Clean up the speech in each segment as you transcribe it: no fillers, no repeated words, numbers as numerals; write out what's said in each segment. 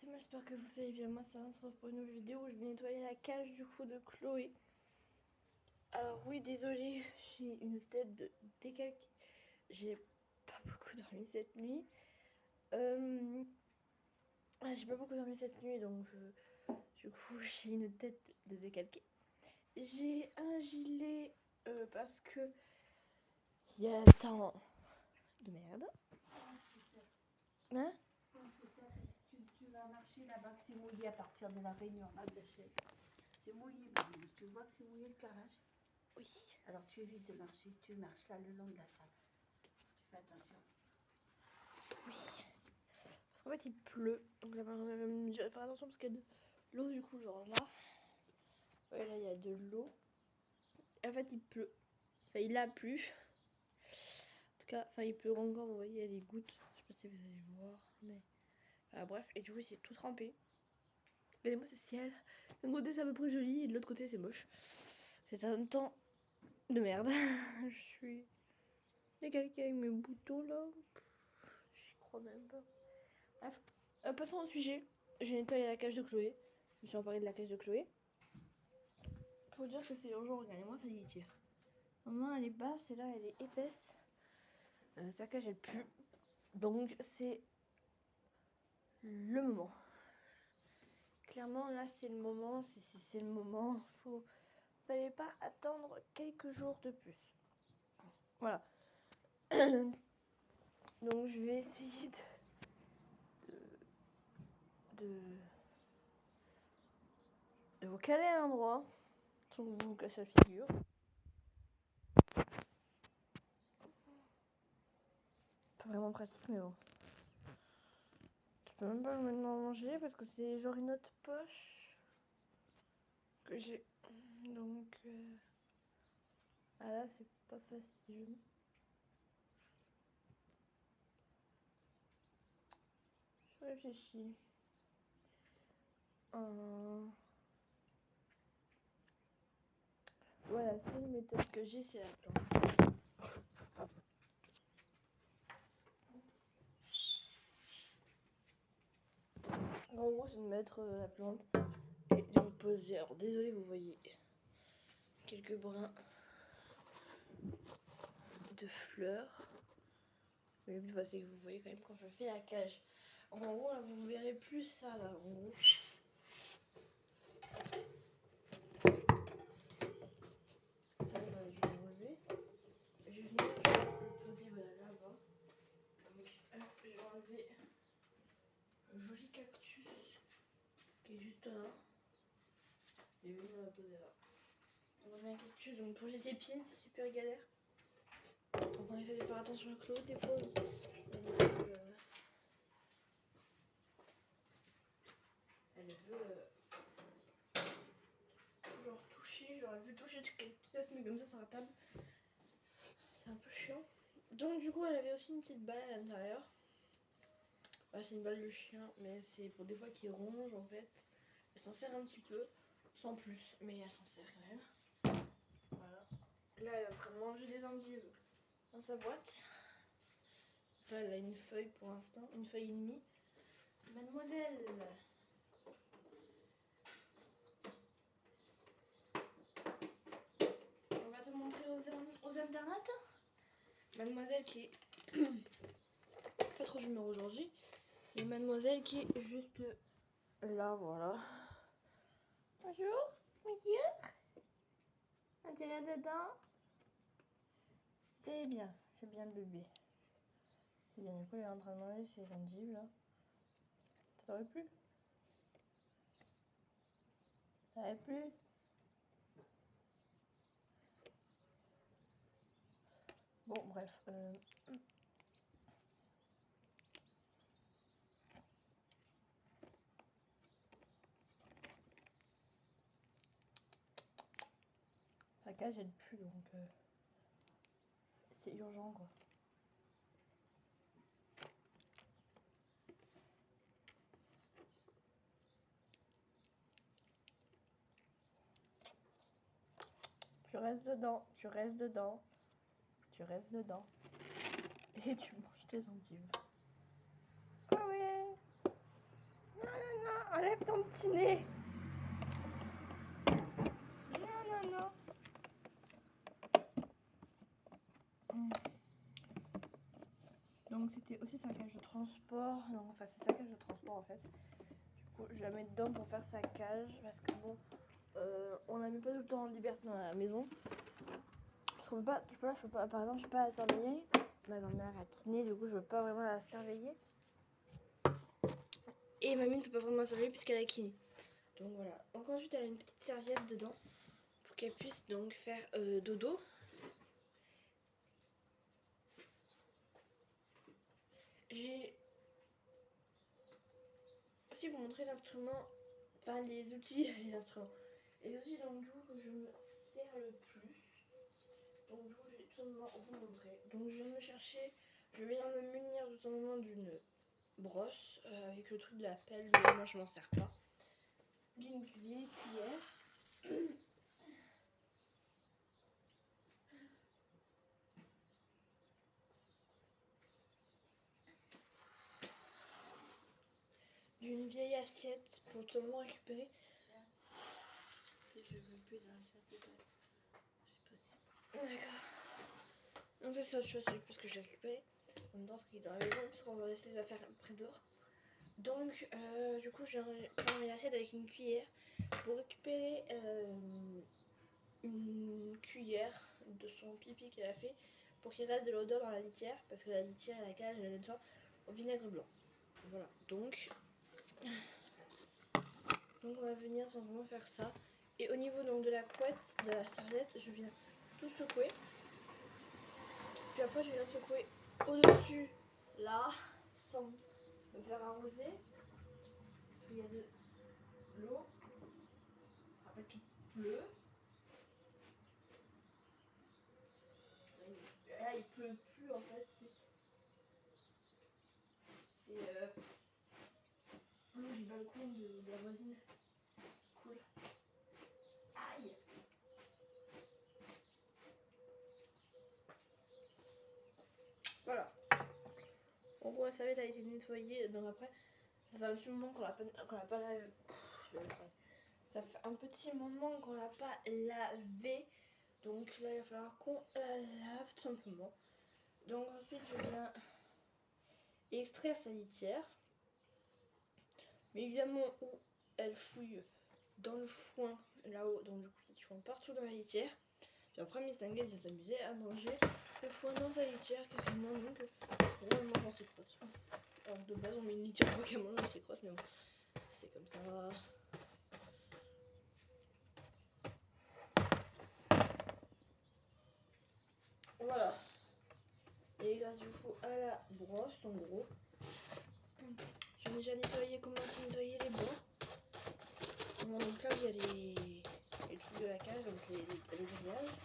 c'est moi, j'espère que vous allez bien. Moi ça va, on se retrouve pour une nouvelle vidéo où je vais nettoyer la cage du coup de Chloé. Alors oui, désolée, j'ai une tête de décalquée. J'ai pas beaucoup dormi cette nuit. J'ai pas beaucoup dormi cette nuit, donc du coup j'ai une tête de décalquée. J'ai un gilet parce que il y a tant de merde. Hein? Tu vas marcher là-bas, que c'est mouillé à partir de la réunion là de chaise. C'est mouillé, tu vois que c'est mouillé le carrelage? Oui. Alors tu évites de marcher, tu marches là le long de la table. Tu fais attention. Oui. Parce qu'en fait il pleut, donc là je vais faire attention parce qu'il y a de l'eau du coup, genre là. Ouais, là il y a de l'eau. En fait il pleut. Enfin il a plu. En tout cas, enfin il pleut encore, vous voyez, il y a des gouttes. Je sais pas si vous allez voir, mais. Bref, et du coup c'est tout trempé. Regardez-moi ce ciel. D'un côté c'est à peu près joli et de l'autre côté c'est moche. C'est un temps de merde. Je suis décalquée avec mes boutons là. J'y crois même pas. Bref, passons au sujet. J'ai nettoyé la cage de Chloé. Je me suis emparée de la cage de Chloé. Faut dire que c'est urgent, regardez-moi ça y tire. Normalement elle est basse et là elle est épaisse. Sa cage elle pue. Donc c'est le moment. Clairement là c'est le moment. C'est le moment. Fallait pas attendre quelques jours de plus. Voilà. Donc je vais essayer de vous caler à un endroit sans que vous vous cassez la figure. Pas vraiment pratique, mais bon. Je peux même pas le maintenant manger parce que c'est genre une autre poche que j'ai. Donc ah là c'est pas facile. Je réfléchis. Voilà, la seule méthode que j'ai c'est la plante. En gros c'est de mettre la plante et de vous poser. Alors désolé, vous voyez quelques brins de fleurs. Mais le but c'est que vous voyez quand même quand je fais la cage. En gros là vous verrez plus ça là en gros. Ça là, je vais l'enlever. Je vais venir le poser voilà là-bas. Donc je vais enlever le joli cactus qui est juste là. Et je vais venir le poser là. On a un cactus donc pour les épines c'est super galère. Donc on essaie de faire attention à Chloé des fois. Elle veut genre toucher, j'aurais vu toucher tout à se met comme ça sur la table. C'est un peu chiant. Donc du coup elle avait aussi une petite balle à l'intérieur. Bah, c'est une balle de chien, mais c'est pour des fois qu'il ronge en fait. Elle s'en sert un petit peu, sans plus, mais elle s'en sert quand même. Voilà. Là elle est en train de manger des endives dans sa boîte. Enfin, elle a une feuille pour l'instant, une feuille et demie. Mademoiselle, on va te montrer aux internautes. Mademoiselle qui est pas trop d'humeur aujourd'hui. Et mademoiselle qui est juste là, voilà. Bonjour, monsieur. Intérêt dedans. C'est bien le bébé. C'est bien, du coup, elle est en train de manger ses endives là. Ça t'aurait plu? Ça t'aurait plu? Bon, bref. Sa cage elle pue donc c'est urgent quoi. Tu restes dedans, tu restes dedans, tu restes dedans. Et tu manges tes endives. Ah ouais. ton petit nez. Non, non, non. Donc c'était aussi sa cage de transport. Donc enfin c'est sa cage de transport en fait. Du coup je la mets dedans pour faire sa cage parce que bon on la met pas tout le temps en liberté dans la maison. Parce qu'on peut pas, je peux pas, par exemple je peux pas la surveiller. Ma grand-mère a kiné, du coup je veux pas vraiment la surveiller. Et mamie ne peut pas vraiment la surveiller puisqu'elle a kiné. Donc voilà. Donc ensuite elle a une petite serviette dedans pour qu'elle puisse donc faire dodo. J'ai aussi vous montrer les instruments, enfin les outils, les instruments. Les outils donc du coup que je me sers le plus. Donc du coup je vais tout simplement vous montrer. Donc je viens de me chercher, je viens de me munir tout simplement d'une brosse avec le truc de la pelle, mais moi je m'en sers pas. D'une vieille cuillère. D'une vieille assiette pour tout simplement récupérer. Je veux plus dans cette place. C'est possible. D'accord. Donc ça c'est autre chose parce que je l'ai récupéré. En même temps ce qui est dans la maison puisqu'on va essayer de la faire après dehors. Donc du coup j'ai pris une assiette avec une cuillère pour récupérer une cuillère de son pipi qu'elle a fait pour qu'il reste de l'odeur dans la litière parce que la litière et la cage elle nettoie au vinaigre blanc. Voilà donc on va venir simplement faire ça. Et au niveau donc de la couette, de la serviette, je viens tout secouer. Puis après je viens secouer au-dessus là sans me faire arroser. Parce qu'il y a de l'eau. Ça rappelle qu'il pleut. Là il pleut plus en fait. C'est l'eau du balcon de la voisine. Cool. Aïe. Voilà. En gros la serviette a été nettoyée. Donc après ça fait un petit moment qu'on l'a pas lavé. Ça fait un petit moment qu'on l'a pas lavé. Donc là il va falloir qu'on la lave tout simplement. Donc ensuite je viens extraire sa litière. Mais évidemment où elle fouille dans le foin là-haut. Donc du coup il y a du foin partout dans la litière. Puis après Miss Tanguay vient s'amuser à manger le foin dans sa litière carrément. Donc pour elle mange dans ses crottes. Alors de base on met une litière pour qu'elle mange dans ses crottes. Mais bon c'est comme ça. Voilà. Et grâce du coup à la brosse en gros. J'ai déjà nettoyé, commencé à nettoyer les bords. Donc là il y a les trucs de la cage, donc les grillages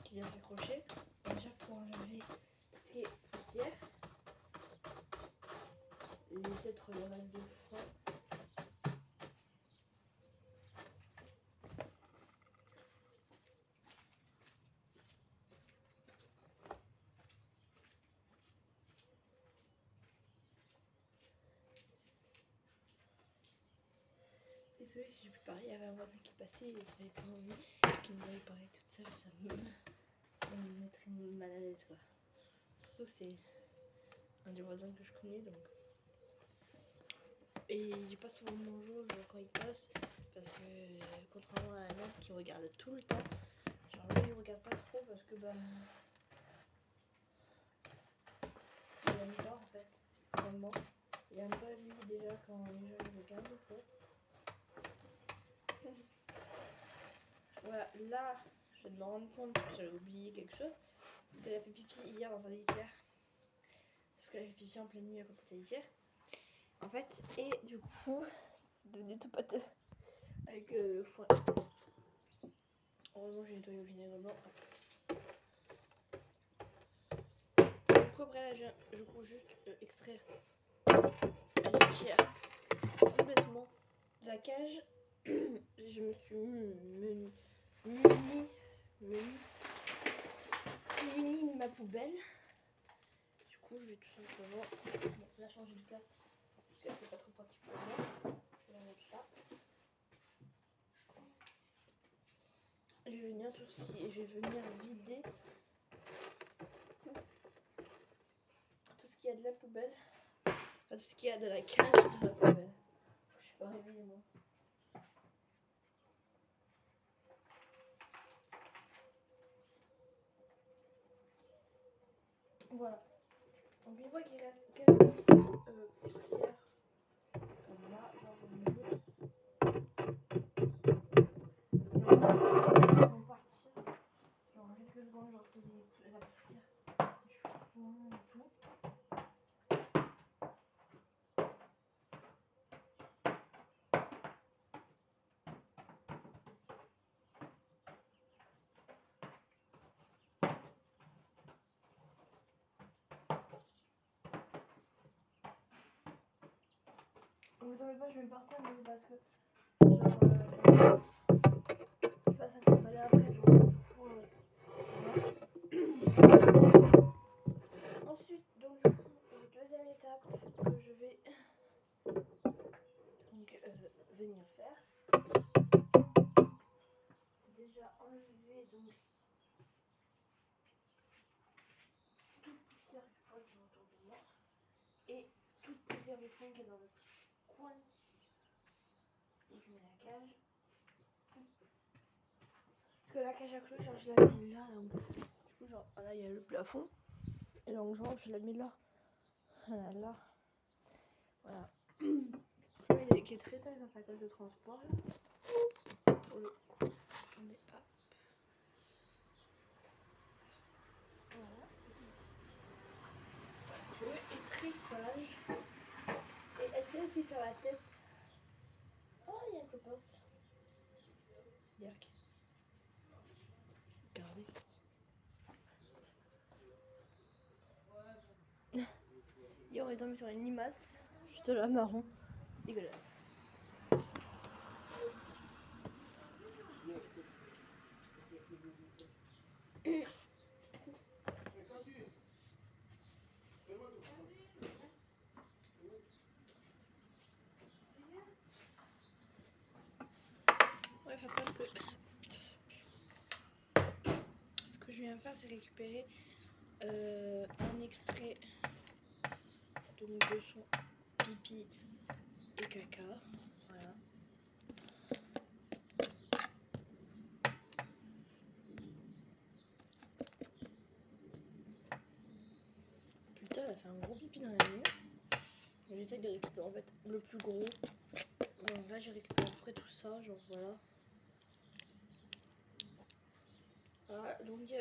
qui viennent s'accrocher. Donc déjà pour enlever ce qui est poussière. Peut-être le reste de foin. Désolée si j'ai pu parler, il y avait un voisin qui passait et j'avais pas envie qu'il me voyait parler toute seule, ça me mettrait mal à l'aise quoi. Surtout que c'est un des voisins que je connais donc. Et il passe souvent bonjour quand il passe parce que contrairement à un autre qui regarde tout le temps, genre lui il regarde pas trop parce que bah il aime pas en fait, vraiment. Il aime pas lui déjà quand les gens le regardent quoi. Voilà, là je viens de me rendre compte que j'avais oublié quelque chose. Elle a fait pipi hier dans sa litière. Sauf qu'elle a fait pipi en pleine nuit à côté de sa litière. En fait, et du coup, c'est devenu tout pâteux avec le foin. Heureusement, j'ai nettoyé au vinaigre blanc. Du coup, après, là, je viens juste extraire la litière complètement de la cage. Je me suis muni de ma poubelle. Du coup, je vais tout simplement la changer de place parce que c'est pas trop pratique pour moi. Je vais la mettre là. et je vais venir vider tout ce qu'il y a de la poubelle. Enfin, tout ce qu'il y a de la cage de la poubelle. Je suis pas réveillée moi. Voilà. Donc une fois qu'il reste quelques poussières comme là, genre au milieu, et on va partir. Genre en quelques secondes, genre c'est la poussière du fond et tout. Ne vous attendez pas, je vais le partager parce que genre, là ça peut aller après, genre. Ensuite, donc du coup, deuxième étape que je vais donc venir faire, c'est déjà enlever donc toute poussière une fois qui est autour de moi et toute poussière de fond qui est dans le coin où je mets la cage. Parce que la cage à clous, genre je la mets là, donc du coup genre là il y a le plafond et donc genre je la mets là, là, voilà. Qui est très taille dans sa cage de transport là. Pour le coup, on est pas. Voilà. Le est très sage et essaie aussi de faire la tête. Oh, il y a un clopote. Dirk. Regardez. Hier, on est tombé sur une limace, juste là, marron. Dégueulasse. Bref, après, ce que je viens faire, c'est récupérer un extrait de son pipi et caca. Voilà. Putain, elle a fait un gros pipi dans la nuit. J'essaie de récupérer en fait le plus gros. Donc là, j'ai récupéré après tout ça, genre voilà. Voilà, donc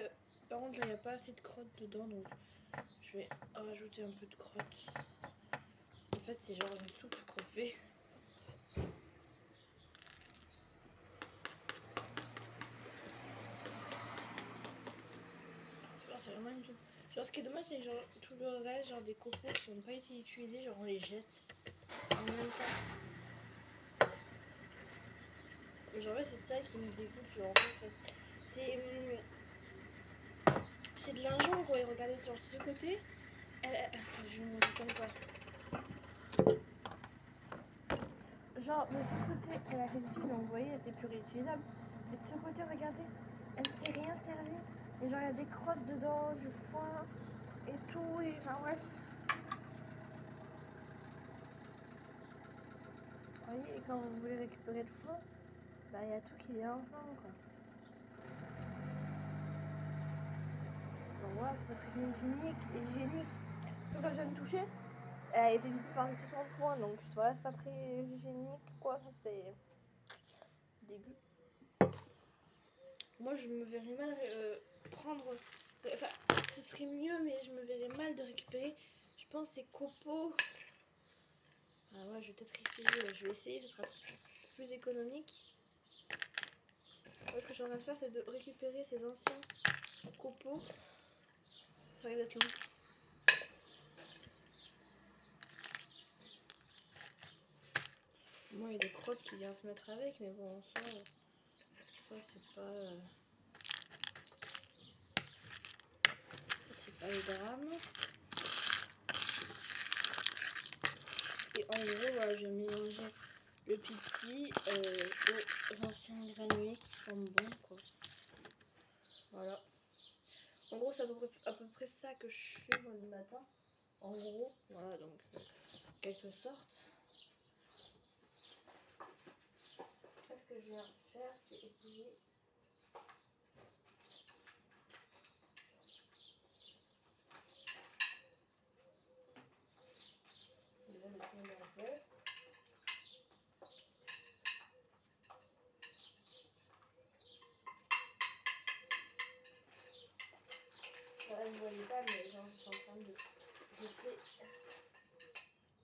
par contre, là, il n'y a pas assez de crotte dedans, donc je vais rajouter un peu de crotte. En fait, c'est genre une soupe crevée. C'est vraiment une soupe. Genre, ce qui est dommage, c'est genre tout le reste, genre des copeaux qui n'ont pas été utilisés, genre on les jette en même temps. Genre, en fait, c'est ça qui me dégoûte. Genre, en fait, c'est de l'argent, quoi. Et regardez, genre, de ce côté, attends, je vais vous montrer comme ça. Genre, de ce côté, elle a fait du pipi, donc vous voyez, c'est plus réutilisable. Mais de ce côté, regardez, elle ne s'est rien servi. Et genre, il y a des crottes dedans, du foin et tout. Et enfin, bref. Vous voyez, et quand vous voulez récupérer le foin, bah, il y a tout qui vient ensemble, quoi. Donc voilà, c'est pas très hygiénique. Quand je viens de toucher, elle avait fait pipi par-dessus son foin, donc voilà, c'est pas très hygiénique, quoi. C'est dégueu. Moi, je me verrais mal prendre. Enfin, ce serait mieux, mais je me verrais mal de récupérer, je pense, ces copeaux. Ah ouais, je vais peut-être essayer. Je vais essayer, ce sera plus économique. Ce que je suis en train de faire, c'est de récupérer ces anciens copeaux. Ça risque d'être long. Moi, il y a des crottes qui viennent se mettre avec, mais bon, ça c'est pas. C'est pas le drame. Et en gros, voilà, je vais mélanger le pipi aux anciens granulés qui sont bons, quoi. à peu près ça que je fais moi le matin. En gros, voilà, donc quelque sorte. Après, ce que je viens faire, c'est essayer déjà de tourner un peu. Voilà, vous voyez pas, mais genre, je suis en train de jeter.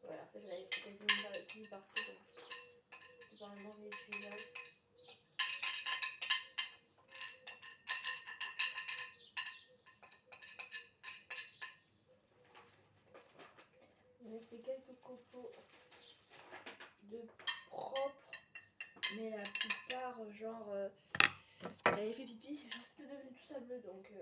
Voilà, en fait, j'avais fait quasiment tout partout, donc c'est vraiment réutilisable. J'ai fait quelques copeaux de propre, mais la plupart, genre, j'avais fait pipi, genre c'était devenu tout sableux, donc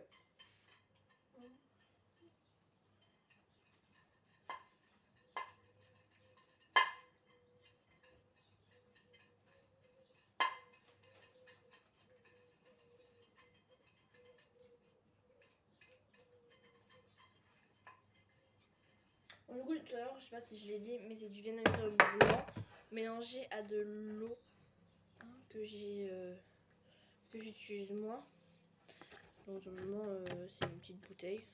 du coup, tout à l'heure, je sais pas si je l'ai dit, mais c'est du vinaigre blanc mélangé à de l'eau hein, que j'utilise moi. Donc normalement, c'est une petite bouteille.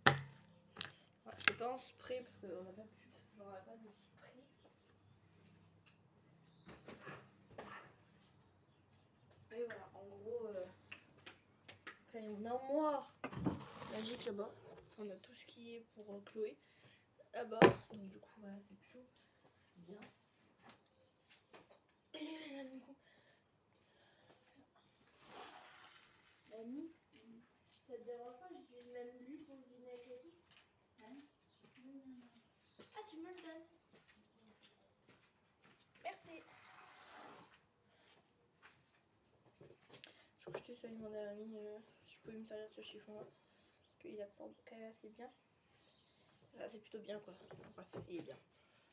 Voilà, c'est pas en spray parce qu'on n'a pas pu, genre on n'a pas de spray. Et voilà, en gros, là, on a un armoire magique là-bas. On a tout ce qui est pour Chloé là-bas. Donc du coup, voilà, c'est plutôt bien. Et là, du coup, mamie, ça te dérange pas, j'utilise même lui pour le vinaigre et tout. Hein? Ah, tu me le donnes. Merci. Je crois que je suis allée demander à mamie si je pouvais me servir de ce chiffon là. Parce qu'il absorbe quand même assez bien. Là, c'est plutôt bien quoi. Bref, il est bien.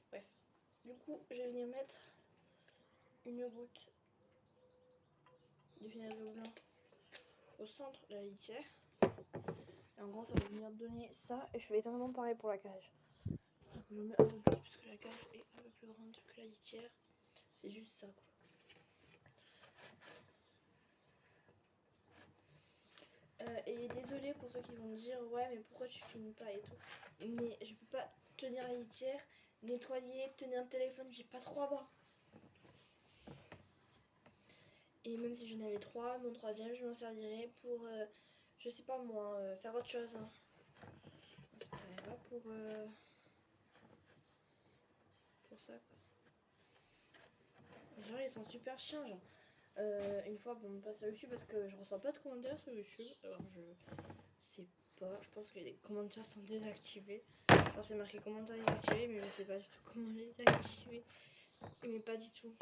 Bref. Du coup, je vais venir mettre une goutte de vinaigre blanc au centre de la litière. Et en gros, ça va venir donner ça. Et je fais exactement pareil pour la cage. Donc, je mets un peu plus parce que la cage est un peu plus grande que la litière. C'est juste ça quoi. Et désolé pour ceux qui vont me dire ouais mais pourquoi tu filmes pas et tout. Mais je peux pas tenir la litière, nettoyer, tenir le téléphone, j'ai pas 3 bras. Et même si j'en avais 3, mon troisième je m'en servirais pour je sais pas moi, faire autre chose. Hein. C'est pas pour ça quoi. Les gens ils sont super chiants genre. Une fois bon, on passe à YouTube parce que je reçois pas de commentaires sur YouTube. Alors je sais pas, je pense que les commentaires sont désactivés. Alors c'est marqué commentaires désactivés mais je sais pas du tout comment les désactiver. Mais pas du tout.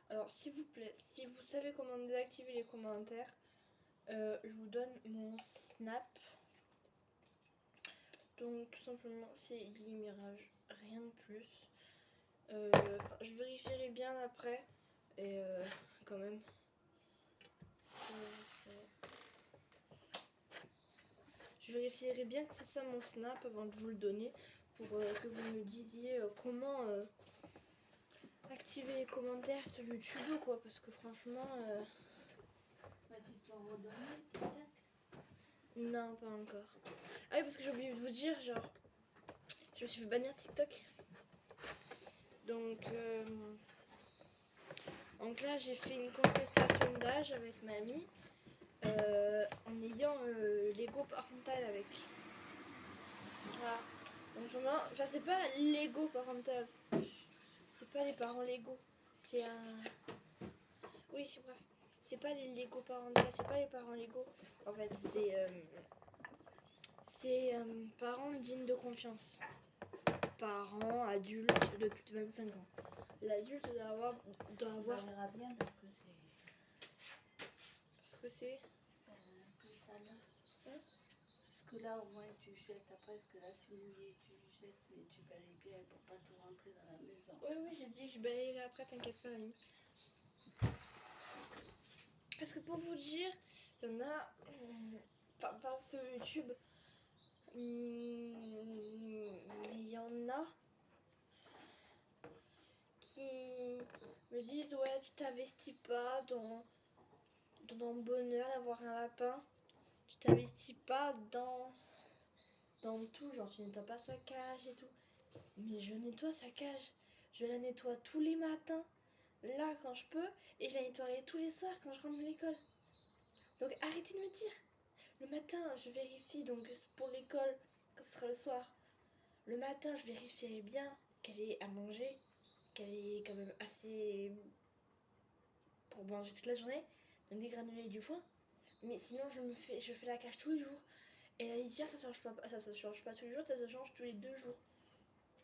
Alors s'il vous plaît, si vous savez comment désactiver les commentaires, je vous donne mon Snap. Donc tout simplement c'est Lily Mirage, rien de plus. Je vérifierai bien après. Et quand même. Je vérifierai bien que c'est ça mon Snap avant de vous le donner. Pour que vous me disiez comment activer les commentaires sur YouTube quoi. Parce que franchement... Bah, tu t'en redonner, TikTok? Non, pas encore. Ah oui, parce que j'ai oublié de vous dire, genre... Je me suis fait bannir TikTok. Donc là, j'ai fait une contestation d'âge avec mamie. En ayant l'ego parental avec. Voilà. Donc vraiment, enfin c'est pas l'ego parental. C'est pas les parents légaux. C'est un... Oui, c'est bref. C'est pas les légaux parentaux, c'est pas les parents légaux. En fait, c'est parents dignes de confiance. Parents adultes de plus de 25 ans. L'adulte doit avoir... On verra bien parce que c'est Parce que c'est... un peu sale. Hein? Parce que là, au moins, tu jettes. Après, parce que là, c'est mouillé, tu jettes, mais tu balayes bien pour pas tout rentrer dans la maison. Oui, j'ai dit que je balayerai après, t'inquiète pas, mamie. Parce que pour vous dire, Il y en a, enfin pas sur YouTube, mais il y en a qui me disent ouais tu t'investis pas dans le bonheur d'avoir un lapin, tu t'investis pas dans tout, genre tu nettoies pas sa cage et tout. Mais je nettoie sa cage, je la nettoie tous les matins, là quand je peux, et je la nettoierai tous les soirs quand je rentre de l'école. Donc arrêtez de me dire, le matin je vérifie donc pour l'école, quand ce sera le soir, le matin je vérifierai bien qu'elle ait à manger, qu'elle est quand même assez pour manger toute la journée, donc des granulés et du foin. Mais sinon je fais la cage tous les jours. Et la litière ça change pas, ça change pas tous les jours, ça se change tous les 2 jours.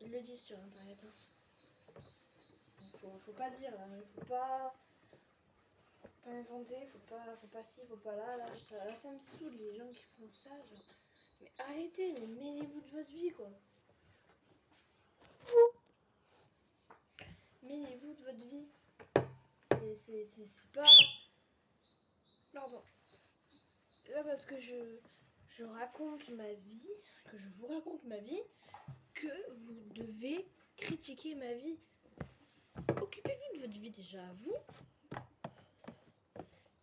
Ils le disent sur internet. Hein. Faut pas dire là, faut pas inventer, faut pas ci, faut pas là, ça me saoule les gens qui font ça, genre. Mais arrêtez, mais mêlez-vous de votre vie quoi. Mêlez-vous de votre vie. C'est pas. Pardon. Là parce que je raconte ma vie, que je vous raconte ma vie, que vous devez critiquer ma vie. Occupez-vous de votre vie déjà à vous.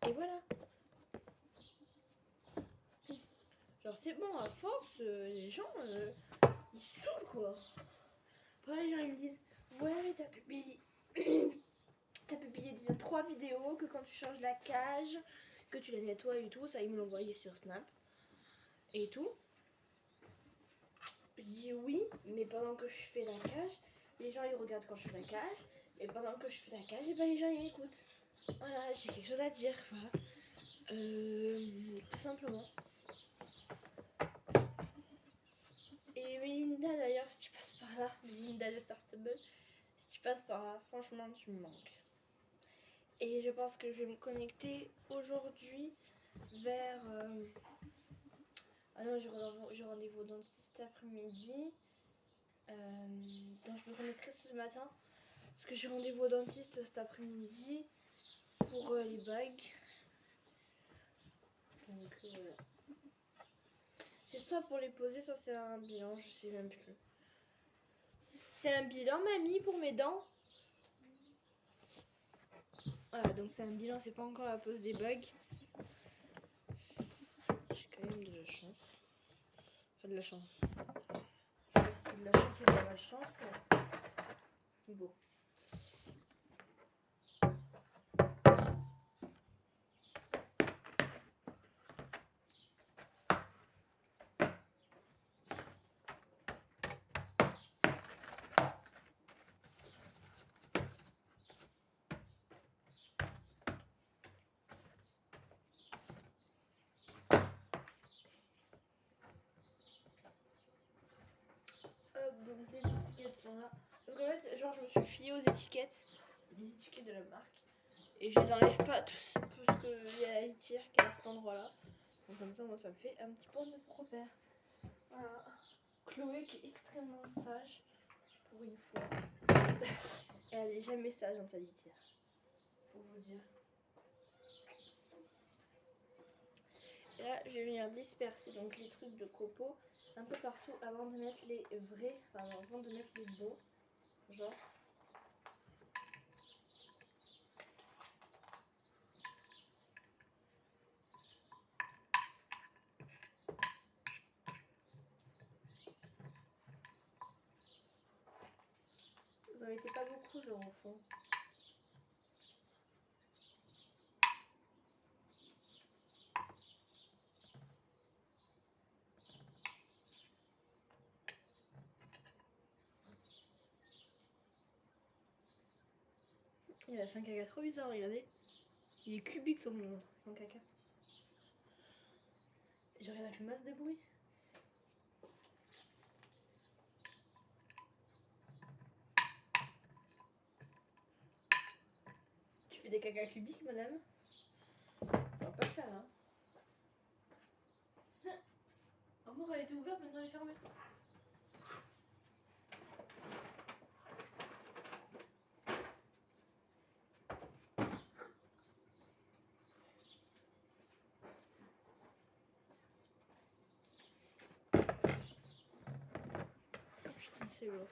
Et voilà. Genre c'est bon, à force, les gens, ils saoulent quoi. Après les gens ils me disent, ouais mais t'as publié déjà 3 vidéos, que quand tu changes la cage, que tu la nettoies et tout, ça ils me l'ont envoyé sur Snap. Et tout. Je dis oui, mais pendant que je fais la cage, les gens ils regardent quand je fais la cage. Et pendant que je fais la cage, et ben les gens ils écoutent. Voilà, j'ai quelque chose à dire, voilà. Tout simplement. Et Melinda d'ailleurs, si tu passes par là, Melinda de Startable, si tu passes par là, franchement tu me manques. Et je pense que je vais me connecter aujourd'hui vers... Ah non, j'ai rendez-vous au dentiste cet après-midi. Donc je me connecterai ce matin. Parce que j'ai rendez-vous au dentiste cet après-midi pour les bagues. Donc voilà. C'est soit pour les poser, soit c'est un bilan, je sais même plus. C'est un bilan, mamie, pour mes dents. Voilà, donc c'est un bilan, c'est pas encore la pose des bagues. J'ai quand même de la chance. Enfin, de la chance. Je sais pas si c'est de la chance ou de la malchance, mais bon. Hop, donc les étiquettes sont là. Donc en fait, genre, je me suis fiée aux étiquettes, les étiquettes de la marque. Et je les enlève pas tous, parce qu'il y a la litière qui est à cet endroit-là. Donc comme ça, moi, ça me fait un petit point de repère. Voilà. Chloé qui est extrêmement sage, pour une fois. Elle est jamais sage dans sa litière, pour vous dire. Et là, je vais venir disperser donc les trucs de copeaux un peu partout avant de mettre les vrais, enfin avant de mettre les bons, genre. Vous en mettez pas beaucoup, genre au fond. Il a fait un caca trop bizarre, regardez. Il est cubique son caca. Genre il a fait masse de bruit. Tu fais des caca cubiques, madame? Ça va pas le faire, hein. Encore elle était ouverte, maintenant elle est fermée. c'est lourd.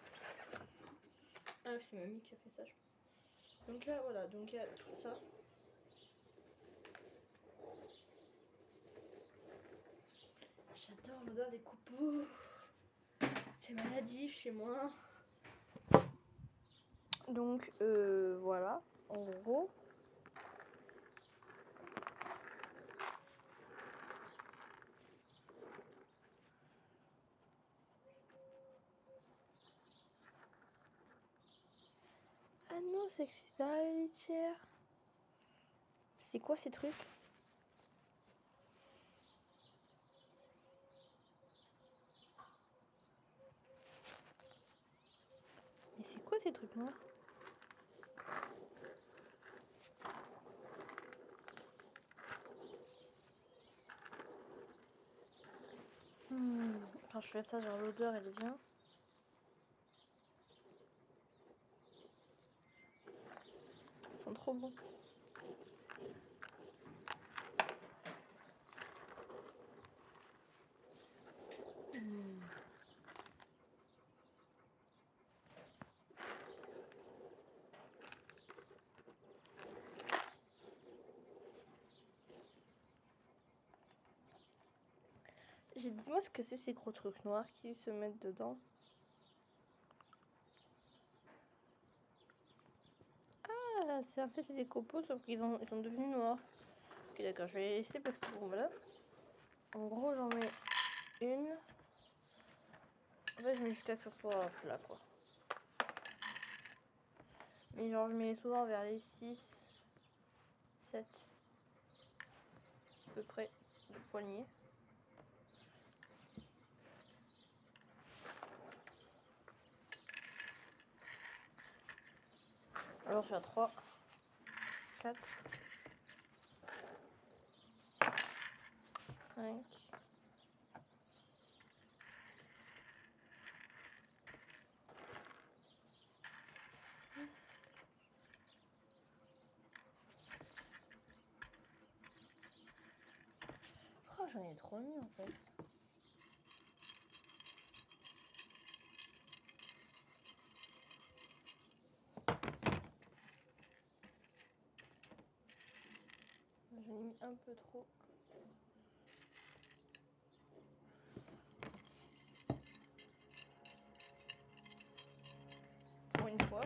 Ah, c'est mamie qui a fait ça, je crois. Donc là, voilà, donc il y a tout ça. J'adore l'odeur des copeaux. C'est maladif chez moi. Donc voilà, en gros. Ah non, c'est dans la litière. C'est quoi ces trucs? Mais c'est quoi ces trucs noirs? Quand je fais ça, genre l'odeur elle est bien. Ils sont trop bons. J'ai dit moi ce que c'est ces gros trucs noirs qui se mettent dedans. Ah, c'est en fait des copeaux sauf qu'ils ils sont devenus noirs. Ok d'accord, je vais les laisser parce que bon voilà. En gros j'en mets une. En fait je mets jusqu'à que ça soit plat quoi. Mais genre je mets souvent vers les 6, 7 à peu près de poignées. Alors je fais 3, 4, 5, 6. Je crois que j'en ai trop mis en fait. J'en ai mis un peu trop. Pour une fois.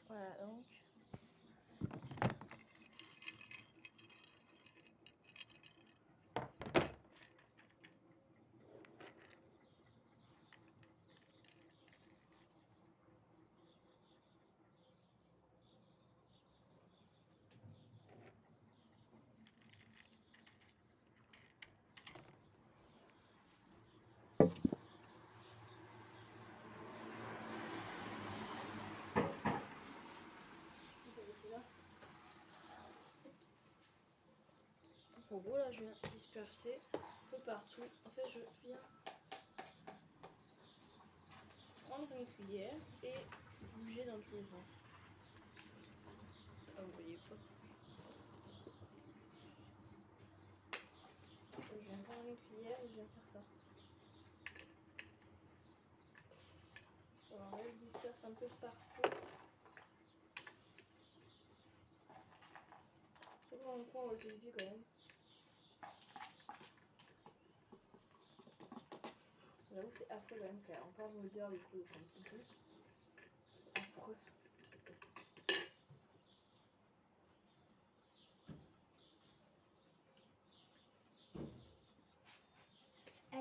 Voilà donc. En gros là je viens disperser un peu partout. En fait je viens prendre une cuillère et bouger dans tous les sens. Ah vous voyez pas. Je viens prendre une cuillère et je viens faire ça. Alors là je disperse un peu partout. Surtout dans le coin où le pipi quand même. J'avoue que c'est affreux quand même, parce qu'il y a encore une odeur du coup de son pipi. C'est affreux.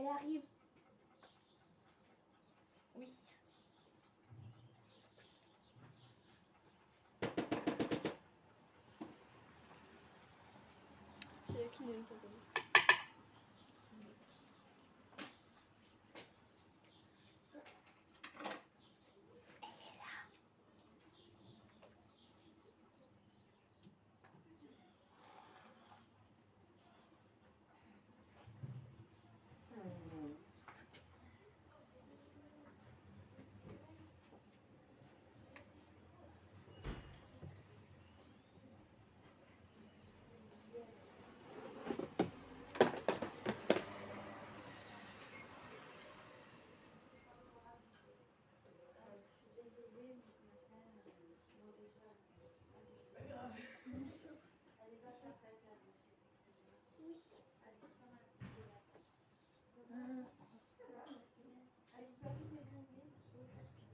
Elle arrive. Oui. C'est la qui ne comprend pas. Oui.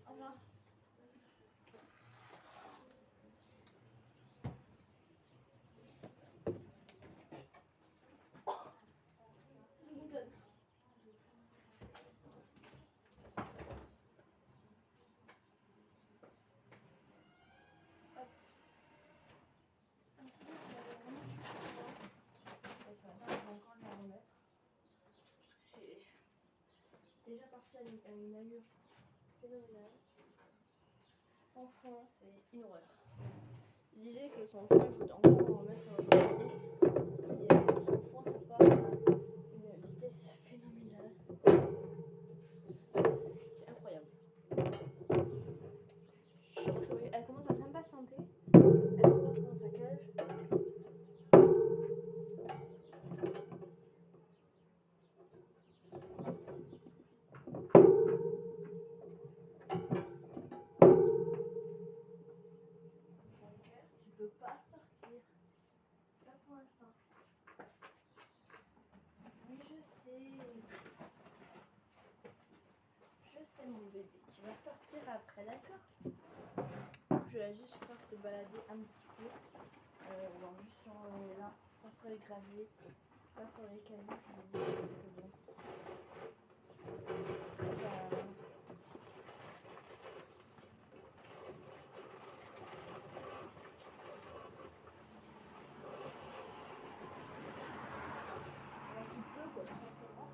Au revoir. Je vous donne. Hop. Je vais encore la remettre. Parce que c'est déjà parti à une allure phénoménale. Enfin, c'est une horreur. Je disais que son foin, je voulais encore en remettre mais son foin, ça part à une vitesse phénoménale. C'est incroyable. Chloé, elle commence à s'impatienter. Elle repart dans sa cage. Tu peux pas sortir. Pas pour l'instant. Oui, je sais. Je sais, mon bébé. Tu vas sortir après, d'accord? Je vais juste faire se balader un petit peu. Bon, juste sur là, pas sur les graviers, pas sur les cailloux. Je vais dire parce que bon. Parce qu'il pleut, quoi, tout simplement.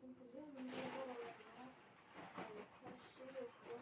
Vous pouvez me dire dans la main, flasher ou quoi?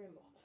elle est morte.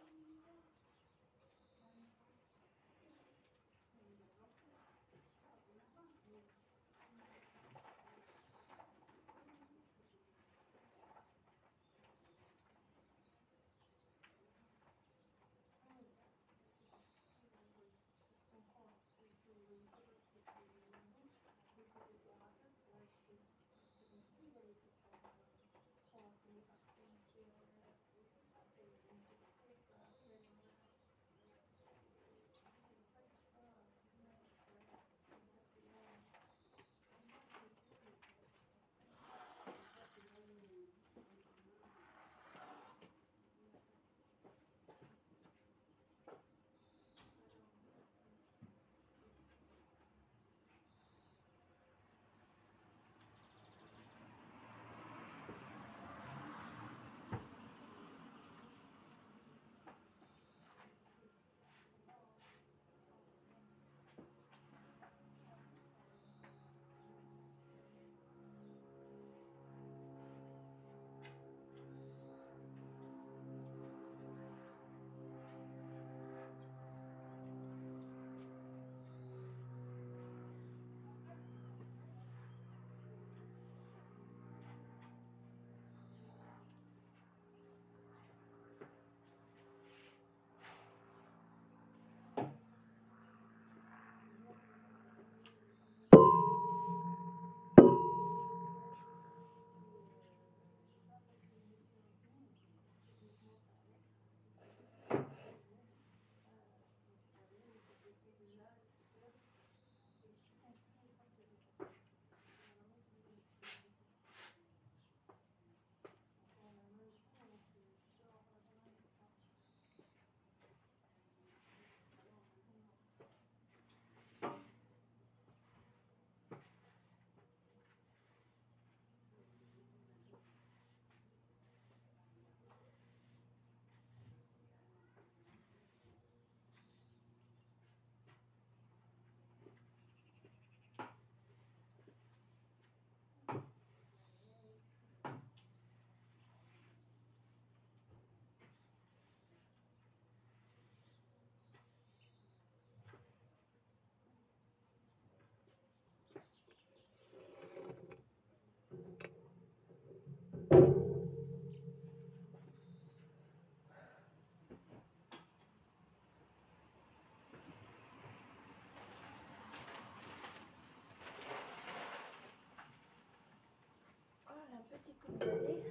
Un petit coup de balai,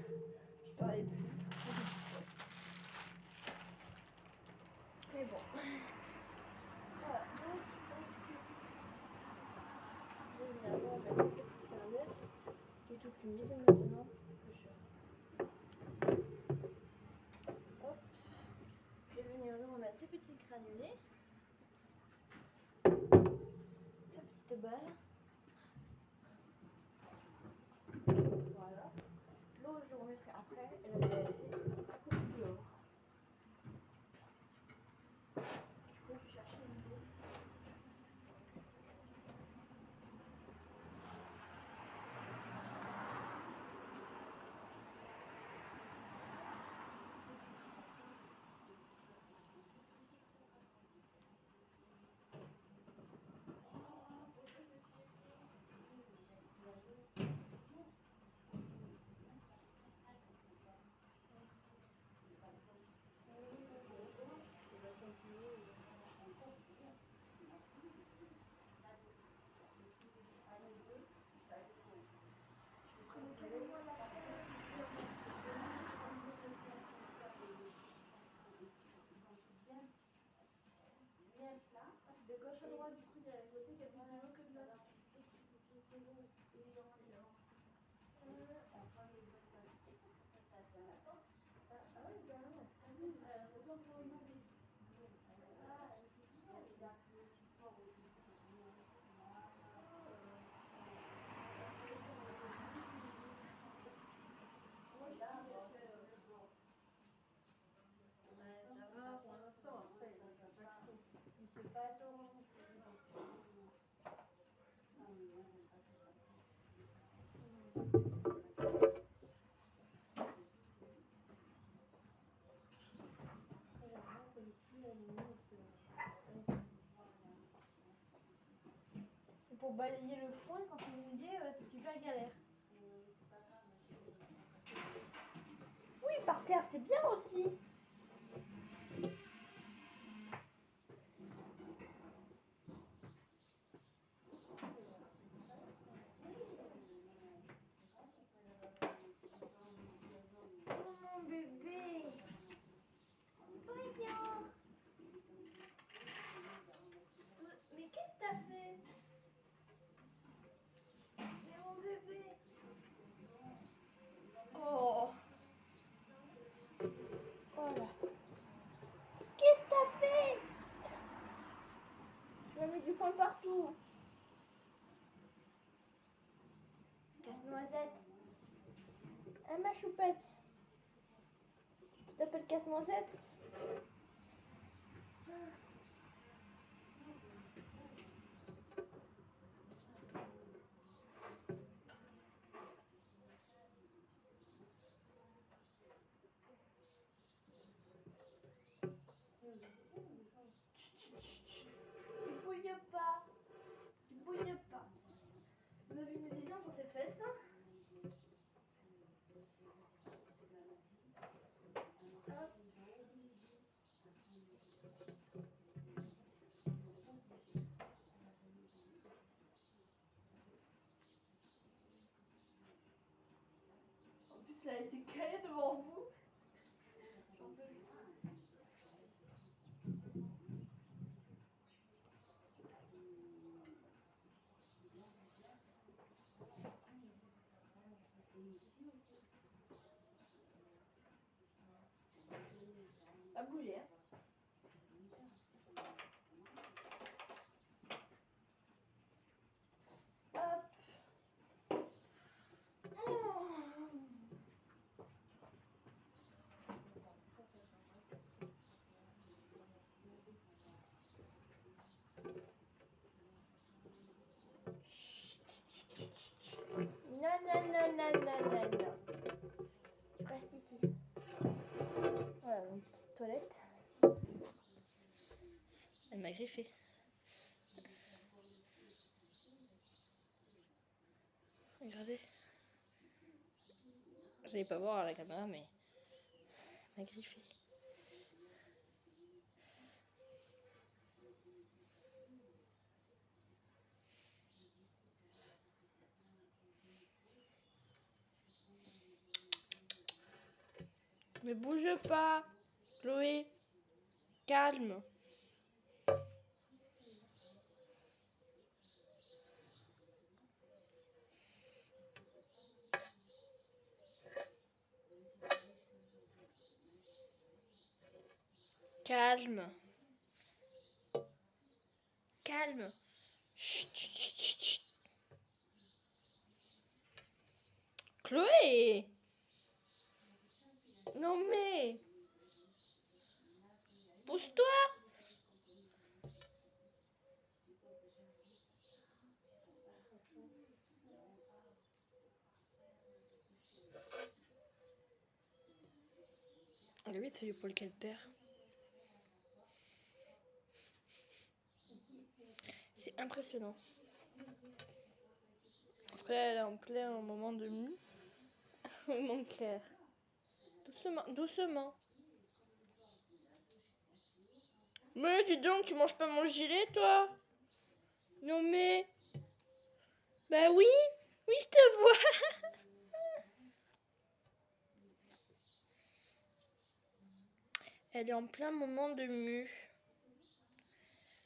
je parlais plus. Mais bon. Voilà, donc ensuite, je vais venir remettre cette petite serviette qui est toute humide maintenant. Hop. Je vais venir lui remettre ces petits granulés, ces petites balles. Voilà. L'eau, je le remettrai après. Elle avait laissé à côté dehors. Du coup, je vais chercher une idée. Connaissez-moi la terre, de faire comme ça, des trucs bien, bien plats. De gauche à droite, du coup, il y a un côté qui a plus d'eau que de l'autre. Alors, dès que tu fais l'eau et l'enlève, on prend les bonnes quantités parce que ça tient la porte. Ah oui, carrément. T'as vu, autant pour une année. Ah, c'est bien, il a pris aussi fort au début, c'est bien. Voilà. Alors, ça dépend de Moi, je là, suis bon, fait. c'est le bord. Ouais, ça va pour l'instant. Après, Ça il fait fait pas pas. trop. Il fait pas torrent non plus. Donc, non, mais moi, j'aime pas qu'il fasse ça. balayer le foin quand il est mouillé, c'est super galère. Oui, par terre, c'est bien aussi. Oh mon bébé. Voyons. Mais qu'est-ce que t'as fait? Mais mon bébé. Oh. Voilà. Qu'est-ce que t'as fait? Tu m'as mis du foin partout. Casse-noisette. Ah, ma choupette. Tu t'appelles Casse-noisette? Tu bouilles pas. Tu bouilles pas. Vous avez une vision sur ses fesses? Hop. En plus là, elle s'est calée devant vous. J'en peux plus. Pas bouger. Hein. Hop. Non, non, non, non, non, non, non. Tu restes ici. Voilà, une petite toilette. Elle m'a griffé. Regardez. Je n'allais pas voir à la caméra, mais elle m'a griffé. Mais bouge pas, Chloé. Calme. Calme. Calme. Chut, chut, chut, chut. Chloé. Non mais. Pousse-toi. Oui, c'est l'épaule qu'elle perd. C'est impressionnant. Après, elle est en plein moment de mou. Moment clair. Doucement, doucement. Mais dis donc, tu manges pas mon gilet, toi? Non mais... Bah oui, oui, je te vois. Elle est en plein moment de mue.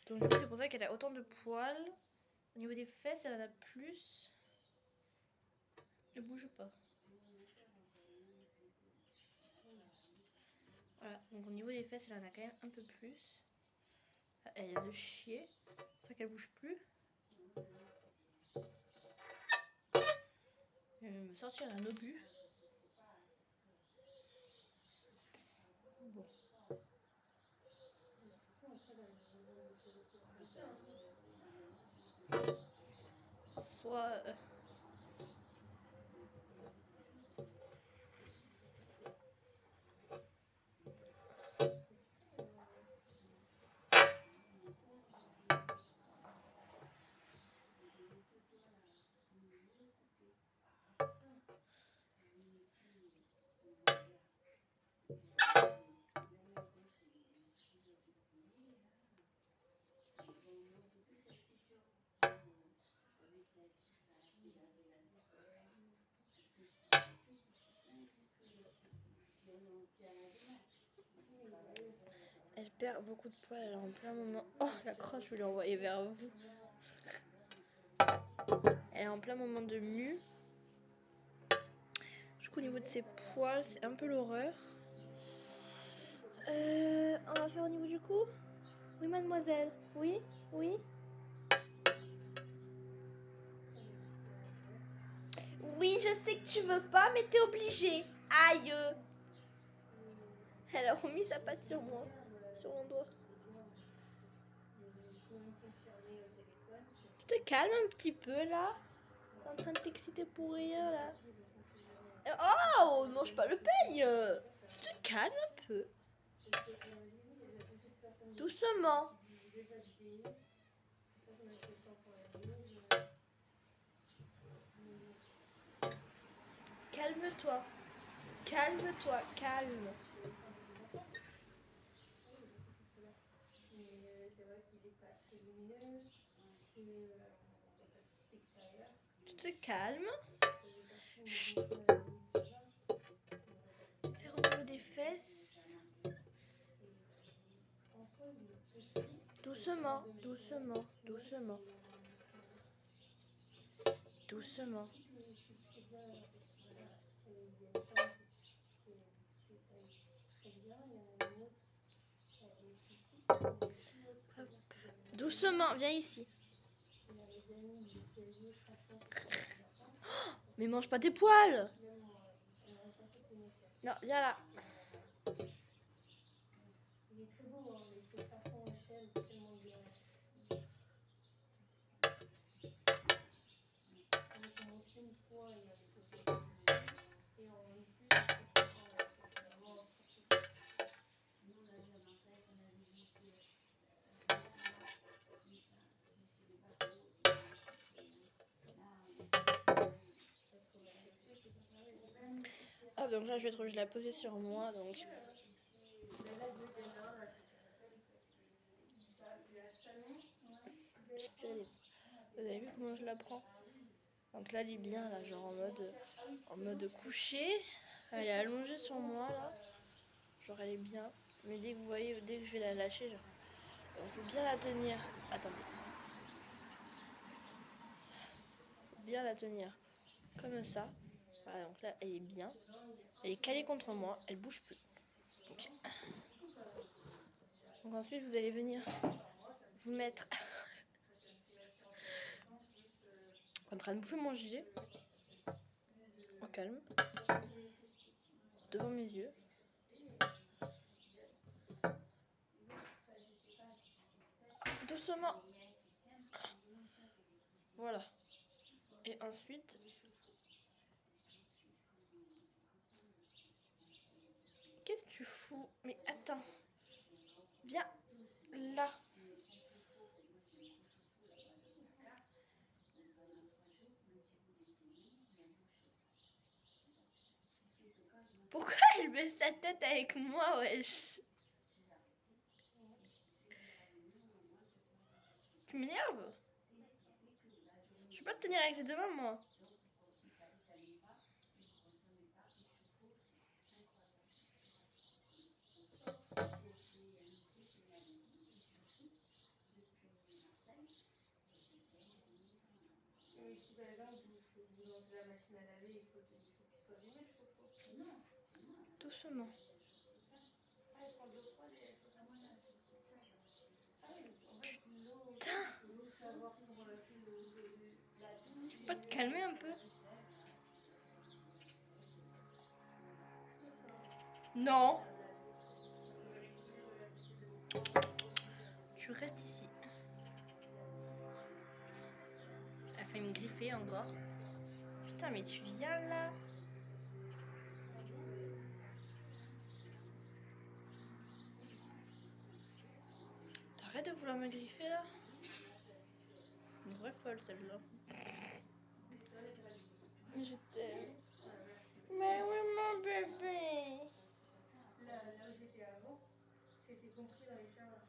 Donc c'est pour ça qu'elle a autant de poils. Au niveau des fesses, elle en a plus. Ne bouge pas. Voilà, donc au niveau des fesses, elle en a quand même un peu plus. Elle a de chier. C'est ça qu'elle bouge plus. Elle va me sortir un obus. Bon. Soit... Elle perd beaucoup de poids, elle est en plein moment. Oh, la crosse, je vais l'envoyer vers vous. Elle est en plein moment de mue. Du coup, au niveau de ses poils, c'est un peu l'horreur. On va faire au niveau du cou? Oui, mademoiselle. Oui, oui. Oui, je sais que tu veux pas, mais t'es obligée. Aïe. Elle a remis sa patte sur moi, sur mon doigt. Tu te calmes un petit peu là. T'es en train de t'exciter pour rien là. Oh, mange pas le peigne. Tu te calmes un peu. Doucement. Calme-toi. Calme-toi, calme. Tu te calmes. Chut. Et au niveau des fesses. Doucement, doucement, doucement. Doucement. Hop. Doucement, viens ici. Oh, mais mange pas tes poils. Non, viens là. Il est très beau, hein, mais c'est façon échelle, tellement bien. On monte une fois et avec le et on monte plus la prochaine fois. C'est vraiment surtout. Nous, on a vu à Marseille qu'on avait visité ah, donc là, je vais la poser sur moi, donc. Vous avez vu comment je la prends? Donc là, elle est bien, là, genre en mode couché. Elle est allongée sur moi, là. Genre, elle est bien. Mais dès que vous voyez, dès que je vais la lâcher, genre, il faut bien la tenir. Attendez. Faut bien la tenir. Comme ça. Voilà, donc là, elle est bien. Elle est calée contre moi. Elle bouge plus. Donc ensuite, vous allez venir vous mettre en train de bouffer mon gilet. Au calme. Devant mes yeux. Doucement. Voilà. Et ensuite, qu'est-ce que tu fous? Mais attends. Viens là. Pourquoi elle baisse sa tête avec moi, wesh? Tu m'énerves? Je peux pas te tenir avec ses deux mains, moi. Mais si par exemple vous lancez la machine à laver, il faut qu'il soit allumé le chauffe-eau. Non. Doucement. Ah, il prend de l'eau froide et elle chauffe. Ah oui, en fait, l'eau savoir pour la tu peux pas te calmer un peu? Non. Tu restes ici. Elle fait me griffer encore. Putain, mais tu viens là. T'arrêtes de vouloir me griffer là. Une vraie folle celle-là. Je t'aime. Mais oui, mon bébé. Là où j'étais avant, c'était compris dans les charges.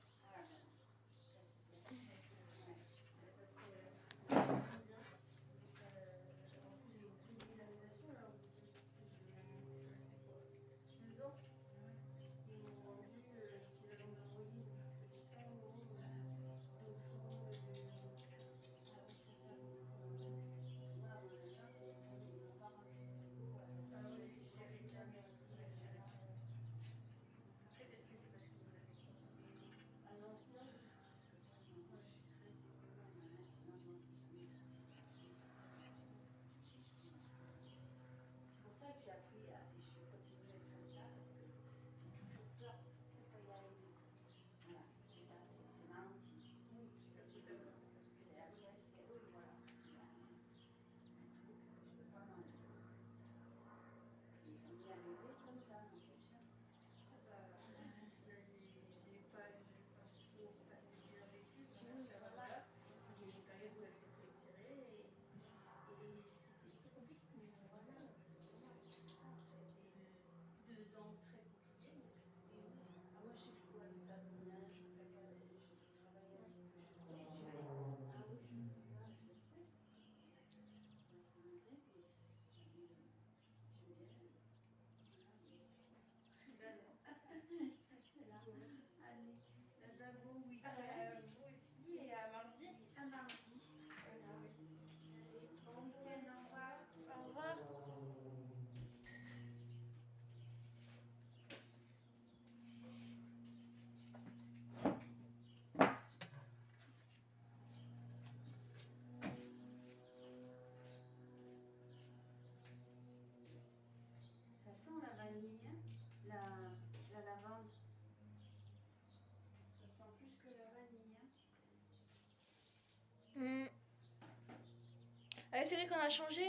c'est vrai qu'on a changé.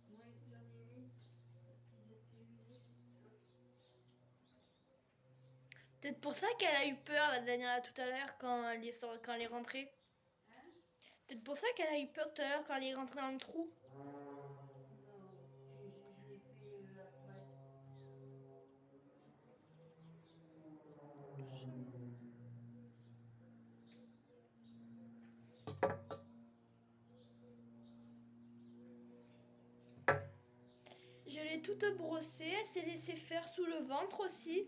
Oui, j'en ai mis parce qu'ils étaient usés. Peut-être pour ça qu'elle a eu peur la dernière tout à l'heure quand elle est rentrée. Hein? Peut-être pour ça qu'elle a eu peur tout à l'heure quand elle est rentrée dans le trou. Non, je l'ai fait après. Je l'ai toute brossée, elle s'est laissée faire sous le ventre aussi.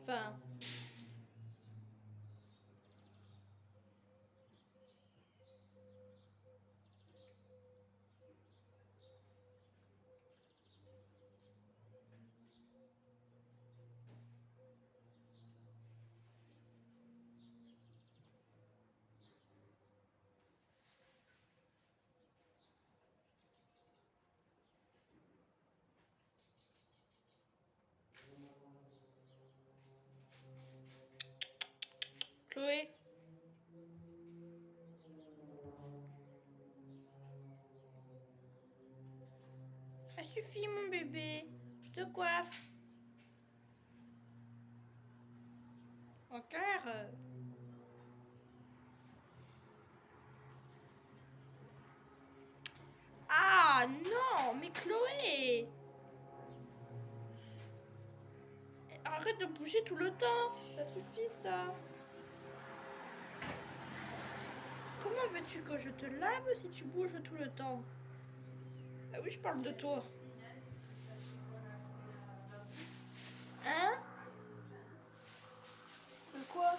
Enfin, Chloé. Ça suffit mon bébé. Je te coiffe. Encore. Ah non, mais Chloé. Arrête de bouger tout le temps. Ça suffit ça. Comment veux-tu que je te lave si tu bouges tout le temps? Ah oui, je parle de toi. Hein? De quoi?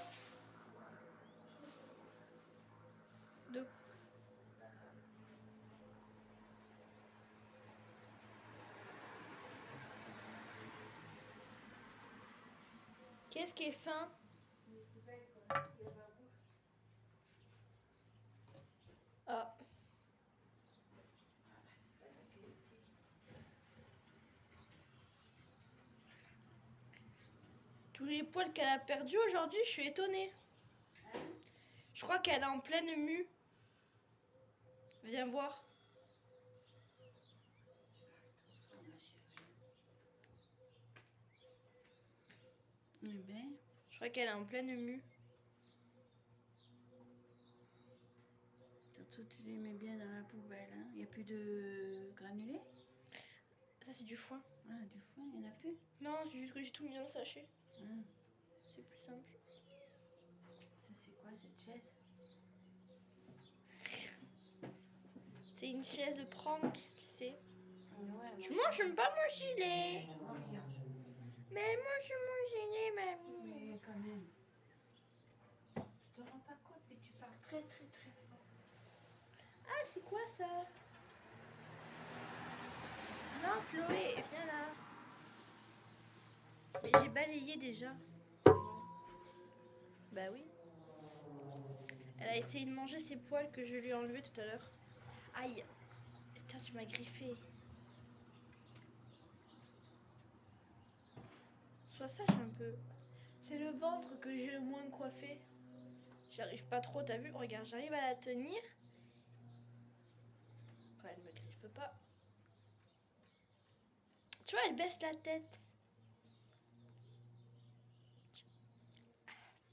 De... Qu'est-ce qui est fin? Ah. Tous les poils qu'elle a perdus aujourd'hui, je suis étonnée. Je crois qu'elle est en pleine mue. Viens voir. Eh ben, Je crois qu'elle est en pleine mue. surtout tu les mets bien dans la poubelle. Il n'y a plus de granulés? Ça, c'est du foin. Ah, du foin, il n'y en a plus? Non, c'est juste que j'ai tout mis dans le sachet. Ah, C'est plus simple. ça c'est quoi cette chaise? C'est une chaise prank, tu sais. Ouais, Tu manges pas mon gilet. je vois rien. Mais elle mange mon gilet, mamie. Mais quand même. Je te rends pas compte, mais tu parles très très très fort. Ah, c'est quoi ça? Non, Chloé, viens là. Mais j'ai balayé déjà. Bah oui. Elle a essayé de manger ses poils que je lui ai enlevés tout à l'heure. Aïe. Putain, tu m'as griffé. Sois sage un peu. C'est le ventre que j'ai le moins coiffé. J'arrive pas trop, t'as vu? Regarde, j'arrive à la tenir. Enfin, elle me griffe pas. Tu vois, elle baisse la tête.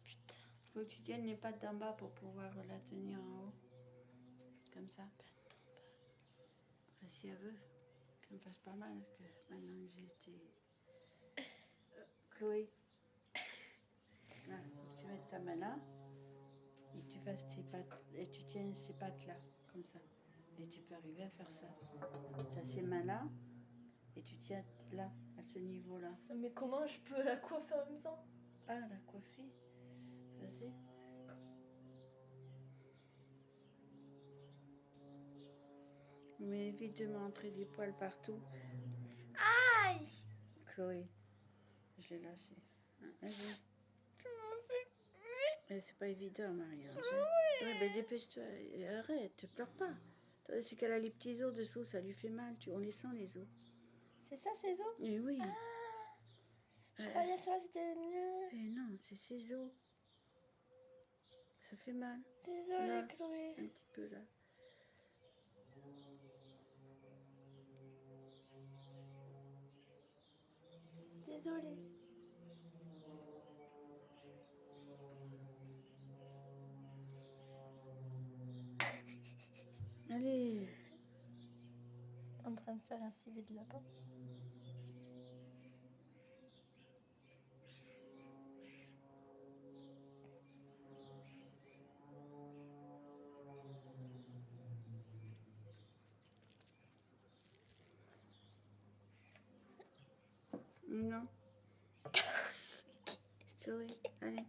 Putain. Faut que tu tiennes les pattes d'en bas pour pouvoir la tenir en haut. Comme ça. Enfin, si elle veut. Qu'elle me fasse pas mal. Que maintenant que j'ai été... Chloé. Là, faut que tu mettes ta main là. Et que tu fasses tes pattes. Et tu tiens ces pattes là. Comme ça. Et tu peux arriver à faire ça. Tu as ces mains là. Et tu tiens là, à ce niveau-là. Mais comment je peux la coiffer en même temps? Ah, la coiffée. Vas-y. Mais évite de montrer des poils partout. Aïe! Chloé, je l'ai lâché. Vas-y. Comment c'est? Mais c'est pas évident, Marie-Ange. Oui, ben dépêche-toi. Arrête, te pleure pas. C'est qu'elle a les petits os dessous, ça lui fait mal. On les sent, les os. C'est ça, ses os? Et oui. Ah! Je croyais que ça c'était mieux. Eh non, c'est ses os. Ça fait mal. Désolée, Là. Chloé. Un petit peu là. Désolée. Allez. En train de faire un civet de lapin. Non. Chloé, allez.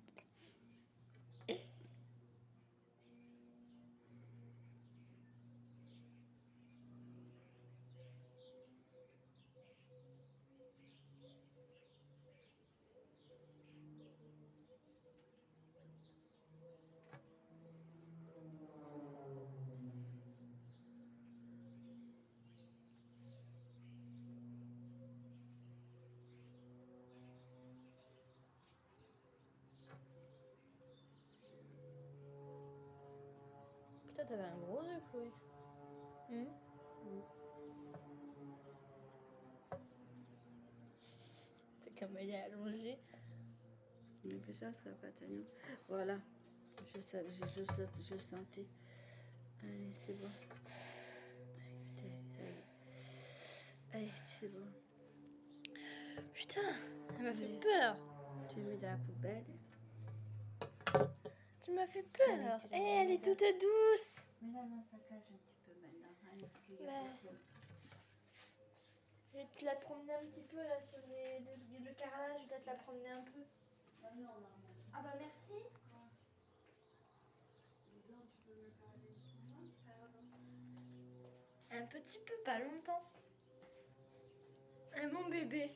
Putain, t'avais un gros œuf, Chloé. C'est comme elle est allongée. Mais ça sera pas tellement. Voilà. Je sentais. Allez, c'est bon. Allez, c'est bon. Putain, elle m'a fait peur. Tu mets dans la poubelle. Tu m'as fait Allez, peur. tu Eh, la elle mets est là. toute douce. Mais là, dans sa cage un petit peu maintenant. Allez, qu'il y ait Ouais. beaucoup. Je vais te la promener un petit peu là sur le carrelage. Je vais te la promener un peu. Non, non, non. Ah bah merci. Non, tu peux me parler autrement, pardon. Un petit peu, pas longtemps. Mon bébé.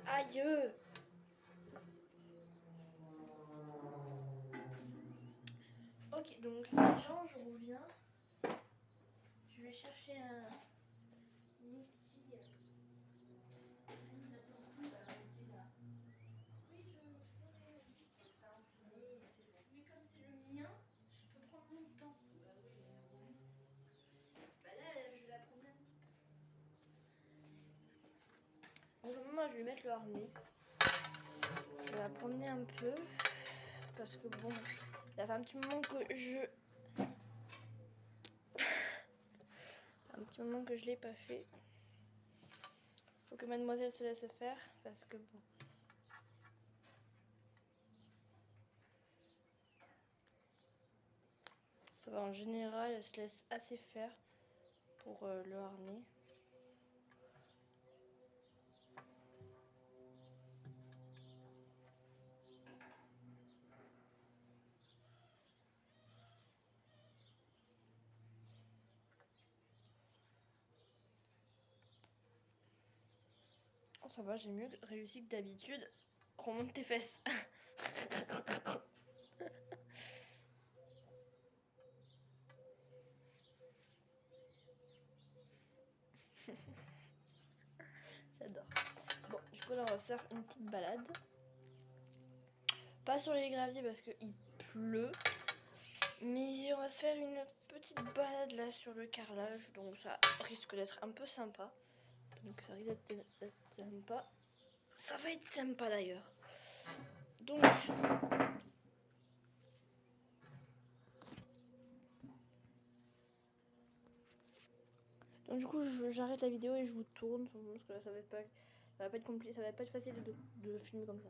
Aïe. Ok, donc les gens, je reviens. Je vais chercher un outil. Oui, je ferai. Mais comme c'est le mien, je peux prendre mon temps. Bah là, je vais la promener un petit peu. Donc moi, je vais mettre le harnais. Je vais la promener un peu. Parce que bon, ça fait un petit moment que un petit moment que je l'ai pas fait. Faut que mademoiselle se laisse faire. Parce que bon. Ça va, en général, elle se laisse assez faire pour le harnais. Oh, ça va, j'ai mieux réussi que d'habitude. Remonte tes fesses. J'adore. Bon, du coup là on va faire une petite balade. Pas sur les graviers parce qu'il pleut. Mais on va se faire une petite balade là sur le carrelage. Donc ça risque d'être un peu sympa. Donc ça risque d'être sympa. Ça va être sympa d'ailleurs. Donc du coup j'arrête la vidéo et je vous tourne. Parce que là ça va pas être compliqué, ça va pas être facile de filmer comme ça.